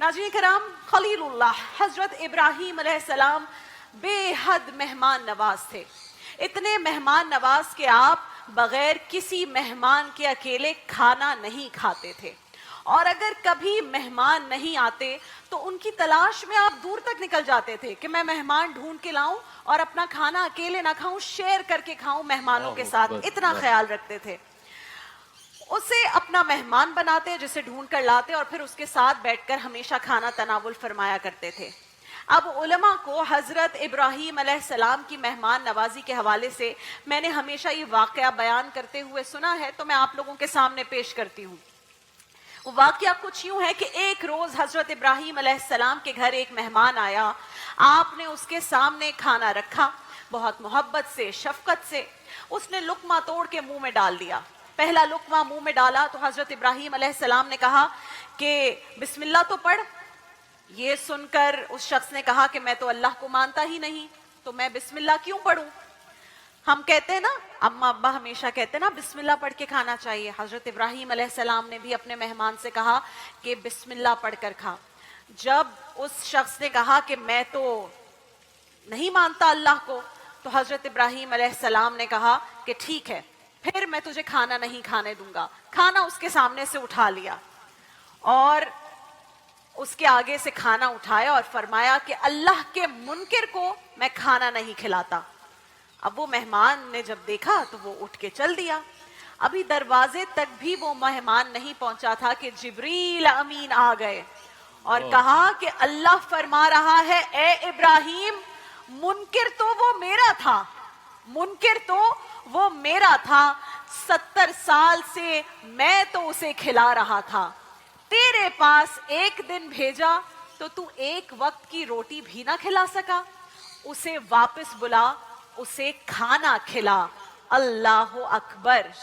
नाज़रीन करम, खलीलुल्लाह हजरत इब्राहीम अलैहिस्सलाम बेहद मेहमान नवाज थे। इतने मेहमान नवाज के आप बगैर किसी मेहमान के अकेले खाना नहीं खाते थे, और अगर कभी मेहमान नहीं आते तो उनकी तलाश में आप दूर तक निकल जाते थे कि मैं मेहमान ढूंढ के लाऊं और अपना खाना अकेले ना खाऊं, शेयर करके खाऊं मेहमानों के साथ। इतना ख्याल रखते थे। उसे अपना मेहमान बनाते, जिसे ढूंढ कर लाते और फिर उसके साथ बैठकर हमेशा खाना तनावुल फरमाया करते थे। अब उलमा को हजरत इब्राहीम अलैहिस्सलाम की मेहमान नवाजी के हवाले से मैंने हमेशा ये वाकया बयान करते हुए सुना है, तो मैं आप लोगों के सामने पेश करती हूँ। वो वाकया कुछ यूं है कि एक रोज हजरत इब्राहीम अलैहिस्सलाम के घर एक मेहमान आया। आपने उसके सामने खाना रखा, बहुत मोहब्बत से, शफकत से उसने लुकमा तोड़ के मुंह में डाल दिया। पहला लुकमा मुंह में डाला तो हजरत इब्राहीम अलैहिस्सलाम ने कहा कि बिस्मिल्लाह तो पढ़। ये सुनकर उस शख्स ने कहा कि मैं तो अल्लाह को मानता ही नहीं, तो मैं बिस्मिल्लाह क्यों पढ़ूं? हम कहते हैं ना, अम्मा अब्बा हमेशा कहते हैं ना, बिस्मिल्लाह पढ़ के खाना चाहिए। हजरत इब्राहीम अलैहिस्सलाम ने भी अपने मेहमान से कहा कि बिस्मिल्लाह पढ़कर खा। जब उस शख्स ने कहा कि मैं तो नहीं मानता अल्लाह को, तो हजरत इब्राहीम अलैहिस्सलाम ने कहा कि ठीक है, फिर मैं तुझे खाना नहीं खाने दूंगा। खाना उसके सामने से उठा लिया और उसके आगे से खाना उठाया और फरमाया कि अल्लाह के मुनकिर को मैं खाना नहीं खिलाता। अब वो मेहमान ने जब देखा तो वो उठ के चल दिया। अभी दरवाजे तक भी वो मेहमान नहीं पहुंचा था कि जिब्रील अमीन आ गए और कहा कि अल्लाह फरमा रहा है, ए इब्राहीम, मुनकिर तो वो मेरा था, मुनकिर तो वो मेरा था। 70 साल से मैं तो उसे खिला रहा था, तेरे पास एक दिन भेजा तो तू एक वक्त की रोटी भी ना खिला सका। उसे वापस बुला, उसे खाना खिला। अल्लाह अकबर।